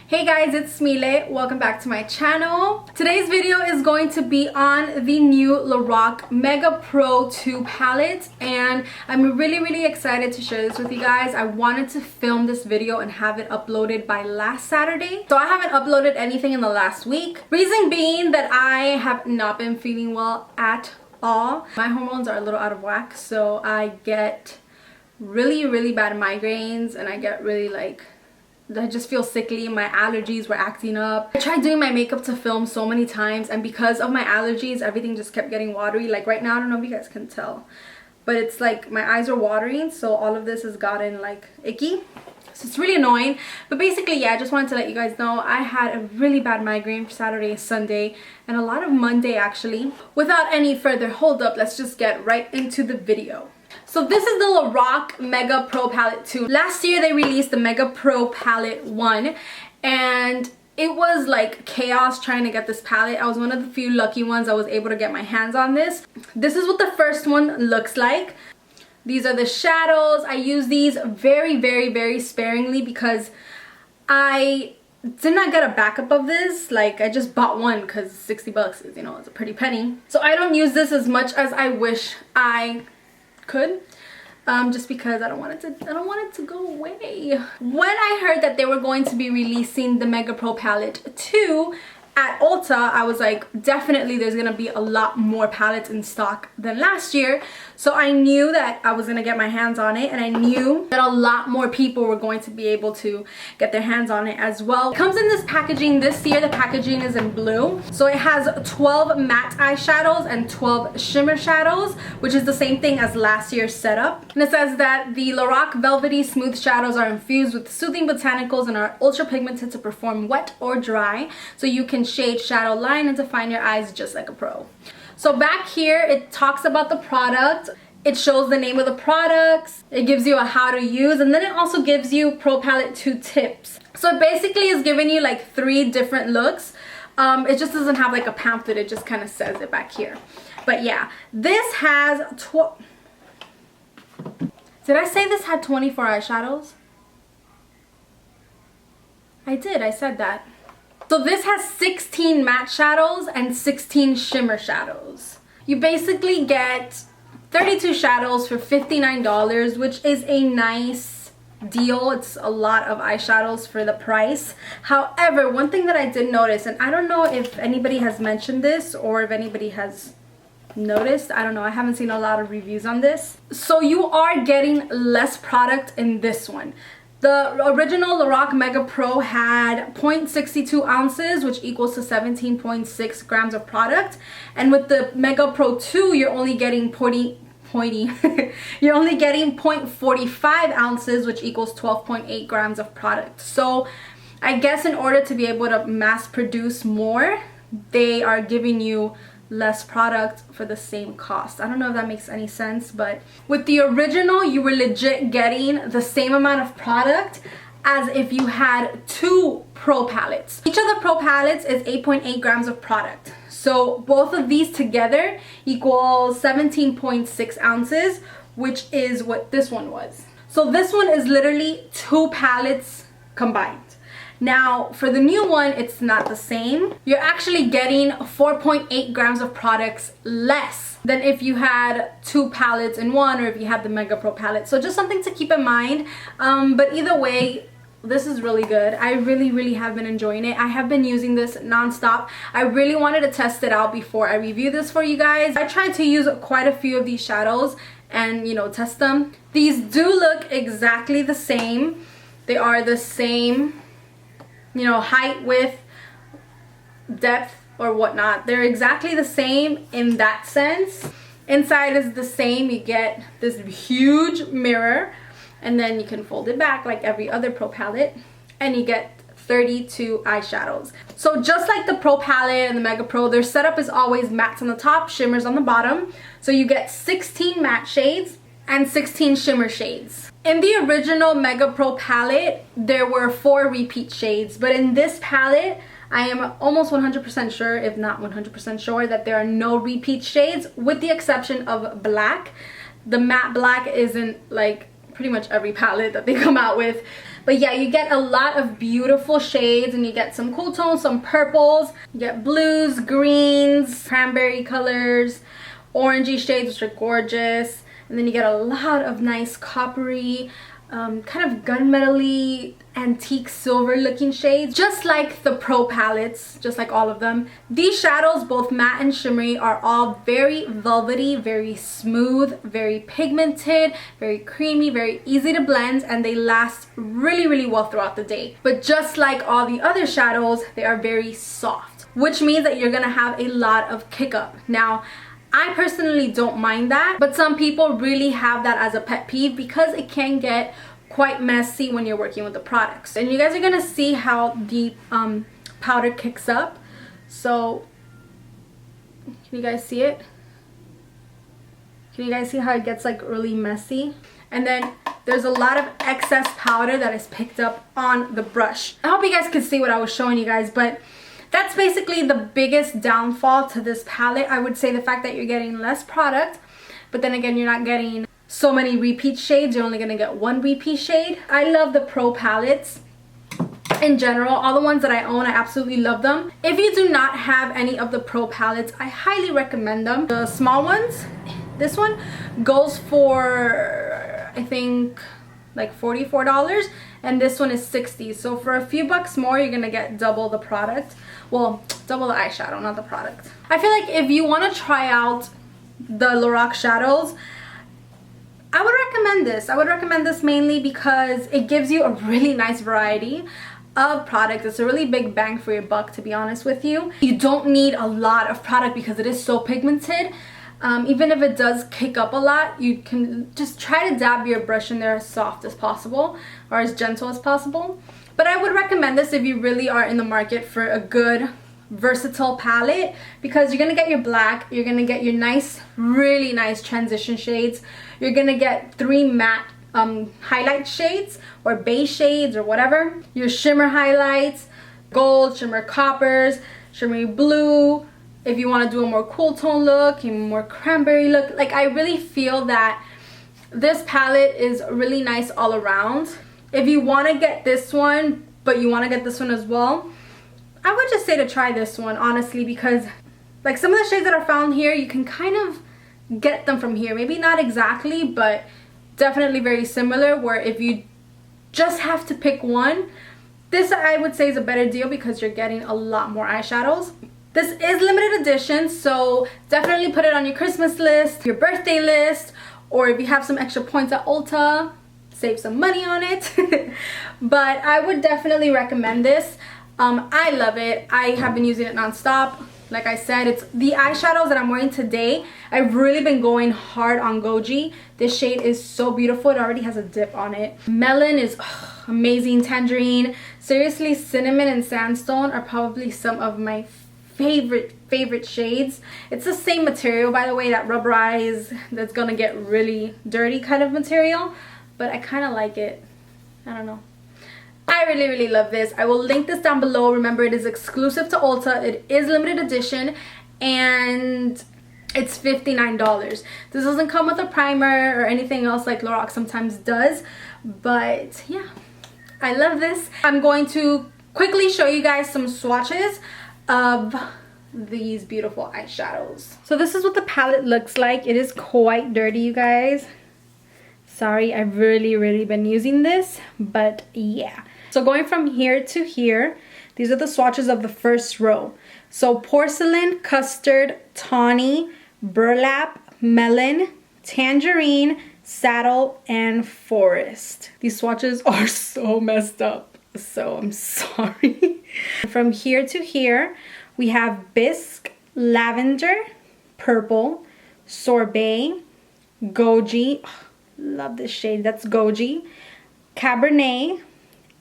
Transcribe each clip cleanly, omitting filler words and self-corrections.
Hey guys, it's Meeleh. Welcome back to my channel. Today's video is going to be on the new Lorac Mega Pro 2 palette, and I'm really excited to share this with you guys. I wanted to film this video and have it uploaded by last Saturday, so I haven't uploaded anything in the last week. Reason being that I have not been feeling well at all. My hormones are a little out of whack, so I get really bad migraines, and I get I just feel sickly. My allergies were acting up. I tried doing my makeup to film so many times, and because of my allergies, everything just kept getting watery. Like right now, I don't know if you guys can tell, but it's like my eyes are watering, so all of this has gotten like icky. So it's really annoying. But basically, yeah, I just wanted to let you guys know I had a really bad migraine for Saturday and Sunday, and a lot of Monday actually. Without any further hold up, let's just get right into the video. So this is the Lorac Mega Pro Palette 2. Last year they released the Mega Pro Palette 1, and it was like chaos trying to get this palette. I was one of the few lucky ones that was able to get my hands on this. This is what the first one looks like. These are the shadows. I use these very sparingly because I did not get a backup of this. Like, I just bought one because 60 bucks is, you know, it's a pretty penny. So I don't use this as much as I wish I could, just because I don't want it to go away. When I heard that they were going to be releasing the Mega Pro Palette 2 at Ulta, I was like, definitely there's gonna be a lot more palettes in stock than last year. So I knew that I was gonna get my hands on it, and I knew that a lot more people were going to be able to get their hands on it as well. It comes in this packaging. This year the packaging is in blue. So it has 12 matte eyeshadows and 12 shimmer shadows, which is the same thing as last year's setup. And it says that the Lorac Velvety Smooth Shadows are infused with soothing botanicals and are ultra pigmented to perform wet or dry, so you can shade, shadow, line, and define your eyes just like a pro. So back here it talks about the product. It shows the name of the products. It gives you a how to use, and then it also gives you Pro Palette 2 tips. So it basically is giving you like 3 different looks. It just doesn't have like a pamphlet. It just kind of says it back here. But yeah, this has Did I say this had 24 eyeshadows? I did. I said that. So this has 16 matte shadows and 16 shimmer shadows. You basically get 32 shadows for $59, which is a nice deal. It's a lot of eyeshadows for the price. However, one thing that I did notice, and I don't know if anybody has mentioned this or if anybody has noticed, I don't know, I haven't seen a lot of reviews on this. So you are getting less product in this one. The original Lorac Mega Pro had 0.62 ounces, which equals to 17.6 grams of product. And with the Mega Pro 2, you're only getting you're only getting 0.45 ounces, which equals 12.8 grams of product. So I guess in order to be able to mass produce more, they are giving you less product for the same cost. I don't know if that makes any sense, but with the original you were legit getting the same amount of product as if you had 2 Pro palettes. Each of the Pro palettes is 8.8 grams of product. So both of these together equals 17.6 ounces, which is what this one was. So this one is literally 2 palettes combined. Now for the new one, it's not the same. You're actually getting 4.8 grams of products less than if you had 2 palettes in one, or if you had the Mega Pro palette. So just something to keep in mind. But either way, this is really good. I really have been enjoying it. I have been using this non-stop. I really wanted to test it out before I review this for you guys. I tried to use quite a few of these shadows and, you know, test them. These do look exactly the same. They are the same, you know, height, width, depth, or whatnot. They're exactly the same in that sense. Inside is the same. You get this huge mirror, and then you can fold it back like every other Pro palette, and you get 32 eyeshadows. So just like the Pro palette and the Mega Pro, their setup is always mattes on the top, shimmers on the bottom. So you get 16 matte shades and 16 shimmer shades. In the original Mega Pro palette, there were 4 repeat shades, but in this palette, I am almost 100% sure, if not 100% sure, that there are no repeat shades, with the exception of black. The matte black isn't like pretty much every palette that they come out with. But yeah, you get a lot of beautiful shades, and you get some cool tones, some purples, you get blues, greens, cranberry colors, orangey shades, which are gorgeous. And then you get a lot of nice coppery, kind of gunmetal-y, antique silver looking shades, just like the Pro palettes, just like all of them. These shadows, both matte and shimmery, are all very velvety, very smooth, very pigmented, very creamy, very easy to blend, and they last really well throughout the day. But just like all the other shadows, they are very soft, which means that you're gonna have a lot of kick up. Now, I personally don't mind that, but some people really have that as a pet peeve because it can get quite messy when you're working with the products. And you guys are gonna see how the powder kicks up. So, can you guys see it? Can you guys see how it gets like really messy? And then there's a lot of excess powder that is picked up on the brush. I hope you guys could see what I was showing you guys, but that's basically the biggest downfall to this palette. I would say the fact that you're getting less product, but then again, you're not getting so many repeat shades. You're only gonna get one repeat shade. I love the Pro palettes in general. All the ones that I own, I absolutely love them. If you do not have any of the Pro palettes, I highly recommend them. The small ones, this one goes for, I think, like $44, and this one is $60. So for a few bucks more, you're gonna get double the product. Well, double the eyeshadow, not the product. I feel like if you want to try out the Lorac shadows, I would recommend this. I would recommend this mainly because it gives you a really nice variety of products. It's a really big bang for your buck, to be honest with you. You don't need a lot of product because it is so pigmented. Even if it does kick up a lot, you can just try to dab your brush in there as soft as possible or as gentle as possible. But I would recommend this if you really are in the market for a good versatile palette, because you're gonna get your black, you're gonna get your nice, really nice transition shades, you're gonna get 3 matte highlight shades or base shades or whatever, your shimmer highlights, gold, shimmer coppers, shimmery blue. If you want to do a more cool tone look, a more cranberry look, like I really feel that this palette is really nice all around. If you want to get this one, but you want to get this one as well, I would just say to try this one, honestly, because like some of the shades that are found here, you can kind of get them from here. Maybe not exactly, but definitely very similar, where if you just have to pick one, this I would say is a better deal because you're getting a lot more eyeshadows. This is limited edition, so definitely put it on your Christmas list, your birthday list, or if you have some extra points at Ulta, save some money on it. But I would definitely recommend this. I love it. I have been using it non-stop. Like I said, it's the eyeshadows that I'm wearing today. I've really been going hard on Goji. This shade is so beautiful. It already has a dip on it. Melon is amazing. Tangerine. Seriously, cinnamon and sandstone are probably some of my favorite shades. It's the same material, by the way, that rubberized, that's gonna get really dirty kind of material, but I kind of like it. I don't know. I really love this. I will link this down below. Remember, it is exclusive to Ulta. It is limited edition, and it's $59. This doesn't come with a primer or anything else like Lorac sometimes does, but yeah, I love this. I'm going to quickly show you guys some swatches of these beautiful eyeshadows. So this is what the palette looks like. It is quite dirty, you guys. Sorry, I've really been using this, but yeah. So going from here to here, these are the swatches of the first row. So porcelain, custard, tawny, burlap, melon, tangerine, saddle, and forest. These swatches are so messed up, so I'm sorry. From here to here, we have bisque, lavender, purple, sorbet, goji, oh, love this shade, that's goji, cabernet,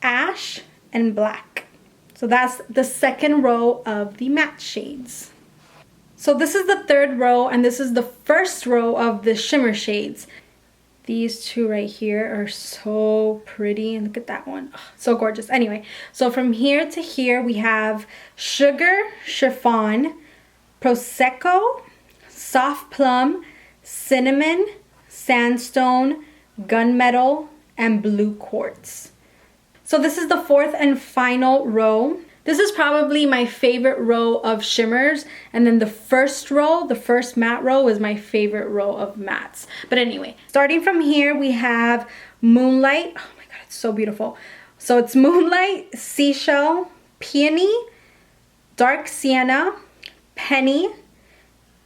ash, and black. So that's the second row of the matte shades. So this is the third row, and this is the first row of the shimmer shades. These two right here are so pretty, and look at that one, oh, so gorgeous. Anyway, so from here to here we have sugar, chiffon, prosecco, soft plum, cinnamon, sandstone, gunmetal, and blue quartz. So this is the fourth and final row. This is probably my favorite row of shimmers, and then the first row, the first matte row, is my favorite row of mattes. But anyway, starting from here, we have Moonlight. Oh my god, it's so beautiful. So it's Moonlight, Seashell, Peony, Dark Sienna, Penny,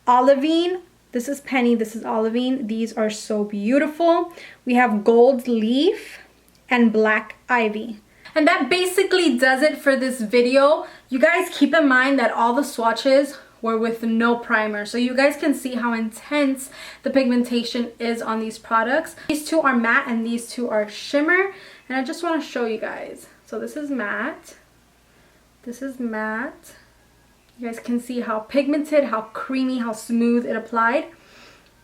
Olivine. This is Penny, this is Olivine. These are so beautiful. We have Gold Leaf and Black Ivy. And that basically does it for this video. You guys keep in mind that all the swatches were with no primer, so you guys can see how intense the pigmentation is on these products. These two are matte and these two are shimmer, and I just want to show you guys. So this is matte, this is matte. You guys can see how pigmented, how creamy, how smooth it applied.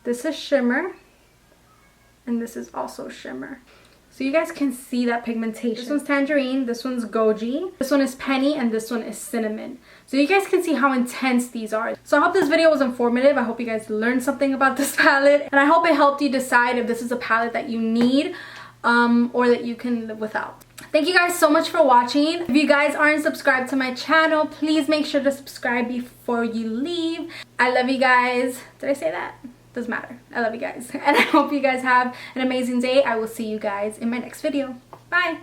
This is shimmer, and this is also shimmer. So you guys can see that pigmentation. This one's Tangerine, this one's Goji, this one is Penny, and this one is Cinnamon. So you guys can see how intense these are. So I hope this video was informative. I hope you guys learned something about this palette, and I hope it helped you decide if this is a palette that you need or that you can live without. Thank you guys so much for watching. If you guys aren't subscribed to my channel, please make sure to subscribe before you leave. I love you guys. Did I say that? Doesn't matter. I love you guys. And I hope you guys have an amazing day. I will see you guys in my next video. Bye.